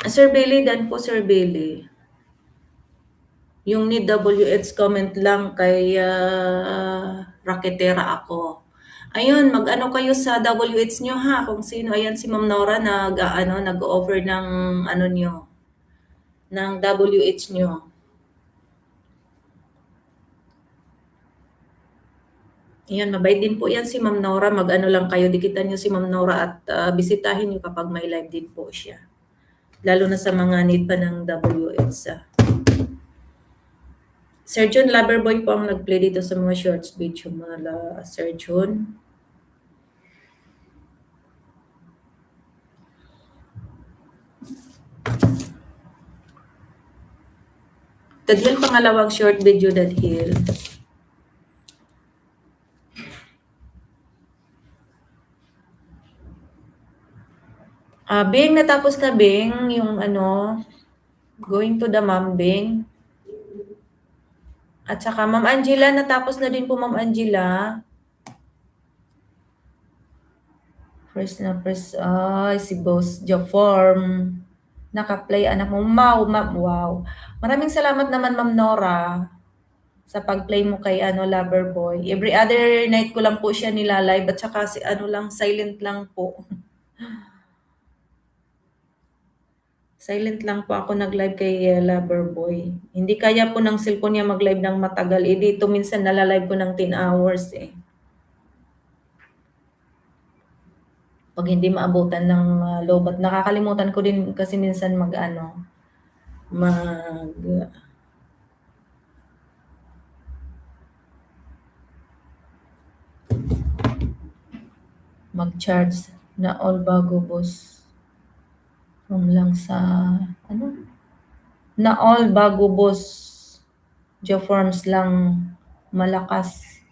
Sir Billy, dan po Sir Billy. Yung ni WH comment lang kay Raketera ako. Ayun, mag-ano kayo sa WH nyo ha, kung sino. Ayan si Ma'am Nora nag-offer ng ano nyo, ng WH nyo. Ayan, mabait din po yan si Ma'am Nora. Mag-ano lang kayo, dikitan nyo si Ma'am Nora at bisitahin nyo kapag may live din po siya. Lalo na sa mga need pa ng WH. Sir John Loverboy po ang nag-play dito sa mga shorts video mga Sir John. Dadhil pangalawang short video dadhil. Bing, natapos na Bing, yung ano, going to the Ma'am Bing. At saka Ma'am Angela, natapos na din po Ma'am Angela. First, si Boss Joform. Naka-play anak mo. Wow. Maraming salamat naman Ma'am Nora sa pag-play mo kay Loverboy. Every other night ko lang po siya nila-live at saka silent lang po. Silent lang po ako nag-live kay Loverboy. Hindi kaya po ng cellphone niya mag-live ng matagal. Dito minsan nala-live ko ng 10 hours eh. Pag hindi maabutan ng lobat, nakakalimutan ko din kasi minsan mag-charge na all bago boss. Lang sa na all bago boss. Joforms lang malakas.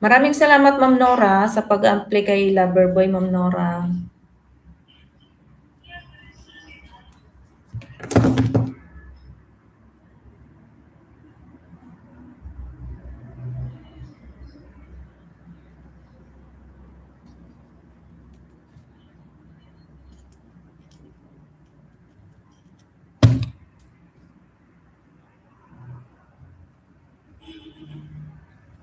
Maraming salamat Ma'am Nora sa pag-apply kay Loverboy Ma'am Nora.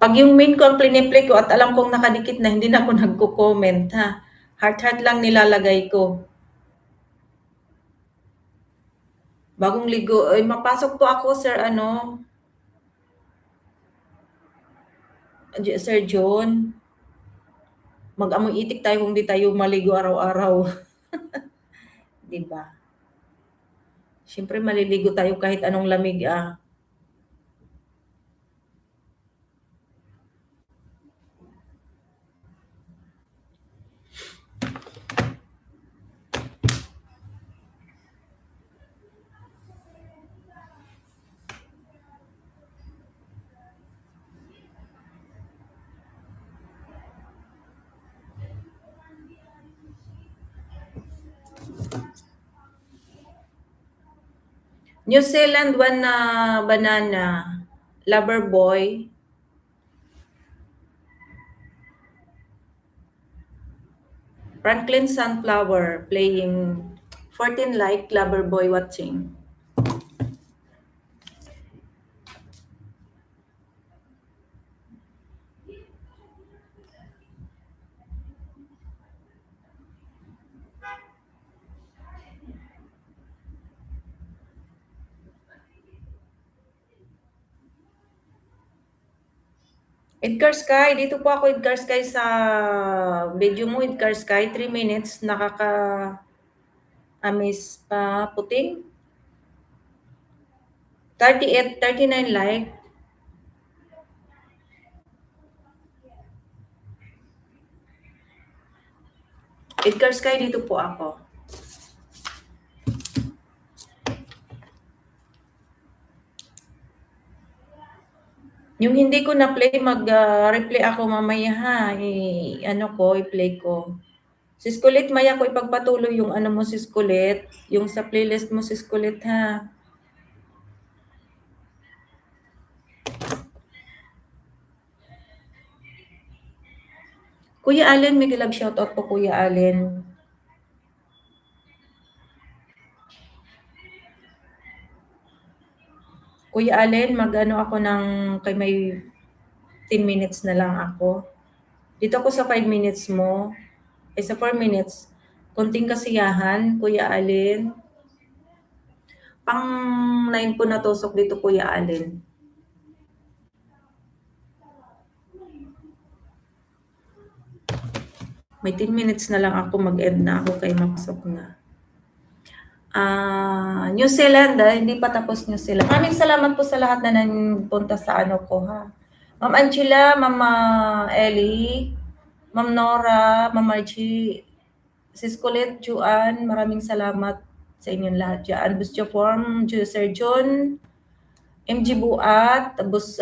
Pag yung main ko ang play ko at alam kong nakadikit na, hindi na ako nagko-comment ha. Heart lang nilalagay ko. Bagong ligo, ay mapasok po ako Sir John. Mag-amoy itik tayo kung di tayo maligo araw-araw. Diba? Siyempre maliligo tayo kahit anong lamig New Zealand one na banana, Loverboy. Franklin Sunflower playing 14 like Loverboy watching. Edgar Sky, dito po ako Edgar Sky sa video mo Edgar Sky, 3 minutes, nakaka-amaze pa puting. 38, 39 like. Edgar Sky, dito po ako. Yung hindi ko na-play, mag-replay ako mamaya ha. I-play ko. Sis Kulit, maya ko ipagpatuloy yung mo Sis Kulit. Yung sa playlist mo Sis Kulit ha. Kuya Allen, mega love shoutout po Kuya Allen. Kuya Allen, mag-ano ako ng kay may 10 minutes na lang ako. Dito ako sa 5 minutes mo, sa 4 minutes. Konting kasiyahan, Kuya Allen. Pang 9 po natusok dito, Kuya Allen. May 10 minutes na lang ako, mag-end na ako kay mapasok na. New Zealand, hindi pa tapos New Zealand. Maraming salamat po sa lahat na nagpunta sa ano ko, ha. Ma'am Angela, Mama Ellie, Ma'am Nora, Ma'am Margie, Sis Colette, Juan, maraming salamat sa inyong lahat dyan. Bus Form, Sir John, MG Buat, tapos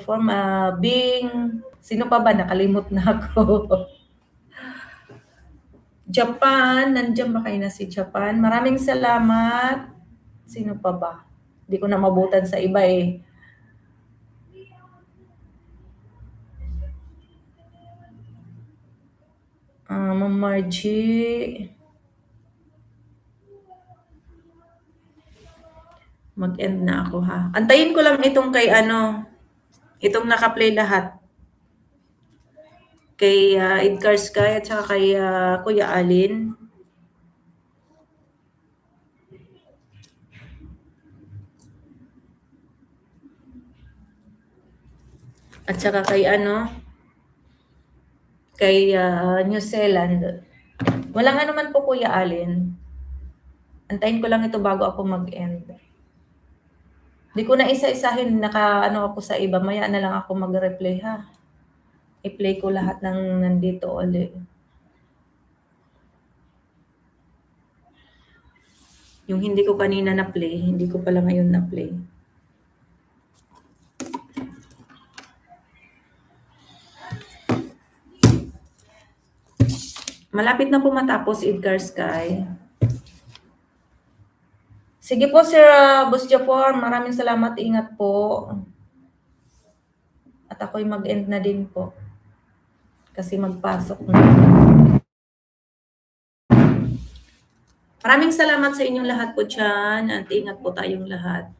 Form, Bing, sino pa ba? Nakalimot na ako. Japan, nandiyan ba kayo na si Japan? Maraming salamat. Sino pa ba? Hindi ko na mabutan sa iba eh. Ma'am Margie. Mag-end na ako ha. Antayin ko lang itong kay ano, itong naka-play lahat. Kay Edgar Sky at saka kay Kuya Alin. At saka kay ano, kay New Zealand. Walang ano man po Kuya Alin. Antayin ko lang ito bago ako mag-end. Hindi ko na isa-isahin, naka-ano ako sa iba. Maya na lang ako mag-replay ha. I-play ko lahat ng nandito ulit. Yung hindi ko kanina na-play, hindi ko pala ngayon na-play. Malapit na po matapos, Edgar Sky. Sige po, Sir Boss Japor. Maraming salamat. Ingat po. At ako'y mag-end na din po. Kasi magpasok na. Maraming salamat sa inyong lahat po dyan. At ingat po tayong lahat.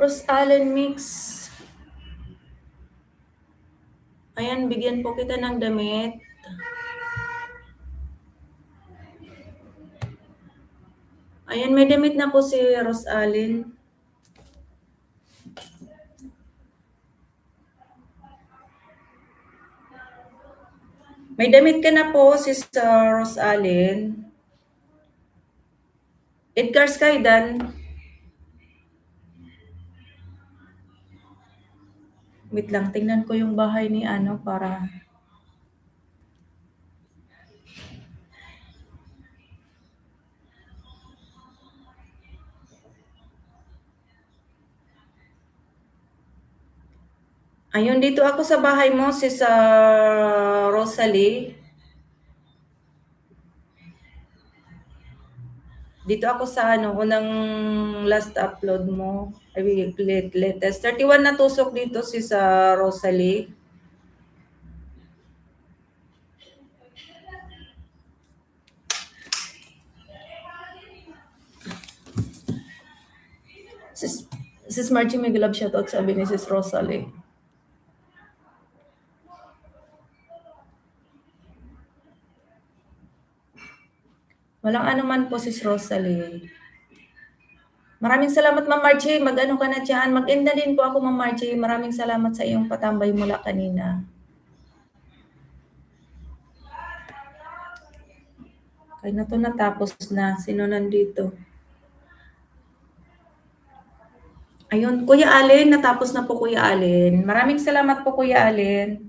Rose Allen Mix. Ayan, bigyan po kita ng damit. Ayan, may damit na po si Rose Allen. May damit ka na po, Sister Rose Allen. Edgar Skydan. Wait lang, tingnan ko yung bahay ni ano para... Ayun, dito ako sa bahay mo, sis Rosalie. Dito ako sa ano, unang last upload mo. Ay, latest. 31 na tusok dito, sis Rosalie. Sis Margie, may love shoutout sabi ni sis Rosalie. Walang anuman po, sis Rosalie. Maraming salamat, Ma'am Margie. Mag-ano ka na dyan. Mag-end na din po ako, Ma'am Margie. Maraming salamat sa iyong patambay mula kanina. Kaya na to natapos na. Sino nandito? Ayun, Kuya Allen. Natapos na po, Kuya Allen. Maraming salamat po, Kuya Allen.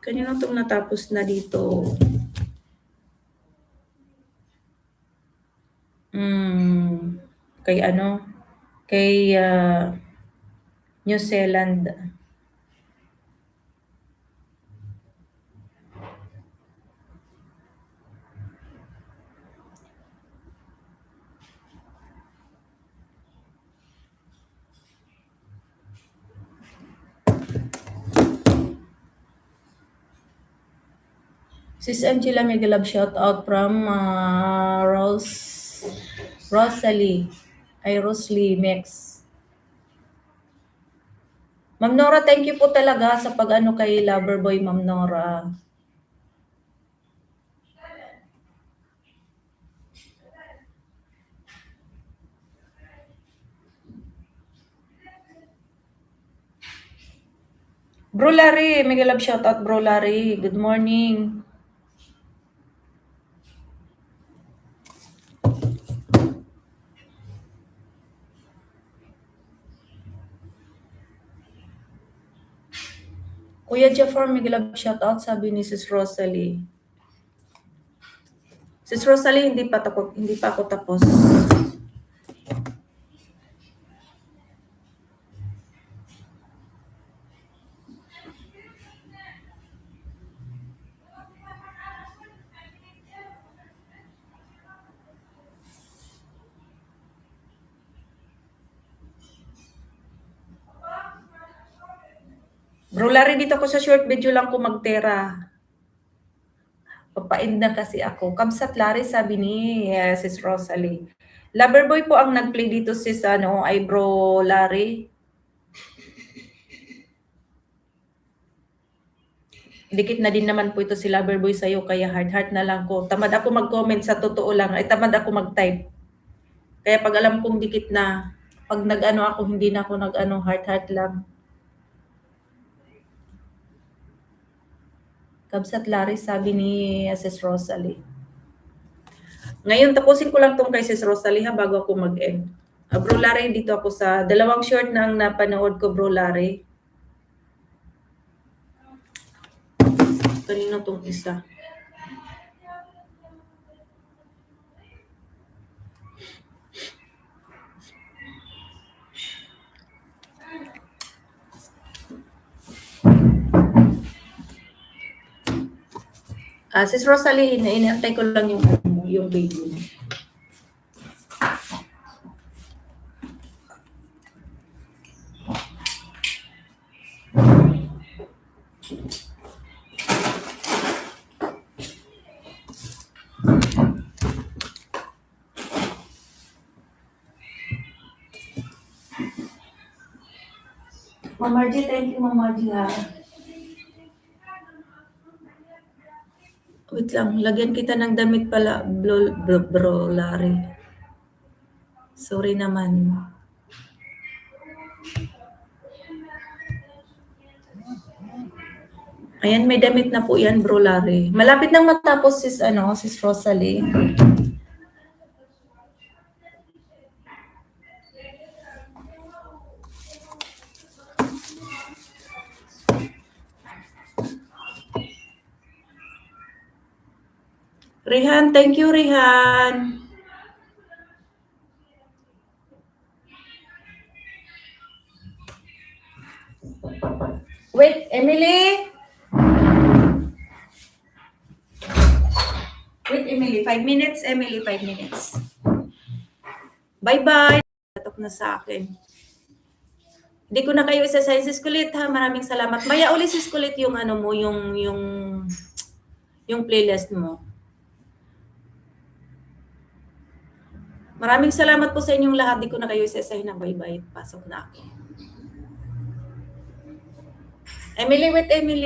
Kanina itong natapos na dito. Kay ano? Kay New Zealand. Sis Angela, may love shout out from Rosalie. Ay, Rosalie Mex. Ma'am Nora, thank you po talaga sa pag-ano kay Loverboy, Ma'am Nora. Bro Larry, may love shout out, Bro Larry. Good morning. Kuya Jafar, may love shout out, sabi ni Sis Rosalie. Sis Rosalie, hindi pa ako tapos. Bro Larry, dito ko sa short video lang ko magtera. Papain na kasi ako. Kamsat Larry, sabi ni Sis Rosalie. Loverboy po ang nag-play dito, sis ay Bro Larry. Dikit na din naman po ito si Loverboy sa'yo, kaya heart na lang ko. Tamad ako mag-comment sa totoo lang. Ay, tamad ako mag-type. Kaya pag alam kong dikit na, pag nag-ano ako, hindi na ako nag-ano, heart lang. Kabsat Laris, sabi ni Sis Rosalie. Ngayon, tapusin ko lang tong kay Sis Rosalie ha, bago ako mag-end. Bro Larry, dito ako sa dalawang short na ang napanood ko, Bro Larry. Kanino tong isa? Sis Rosalie, inaantay ko lang yung video. Ma'am Margie, thank you, Ma'am Margie ha. Wait lang, lagyan kita ng damit pala, bro Larry. Sorry naman. Ayan, may damit na po yan, Bro Larry. Malapit nang matapos sis Rosalie. Rihan, thank you, Rihan. Wait, Emily? Wait, Emily. 5 minutes, Emily. 5 minutes. Bye-bye. Tatok na sa akin. Hindi ko na kayo isa-sign si Skulit ha. Maraming salamat. Maya uli si Skulit yung ano mo, yung playlist mo. Maraming salamat po sa inyong lahat. Di ko na kayo isa-sign na bye-bye. Pasok na ako. Emily, wait, Emily.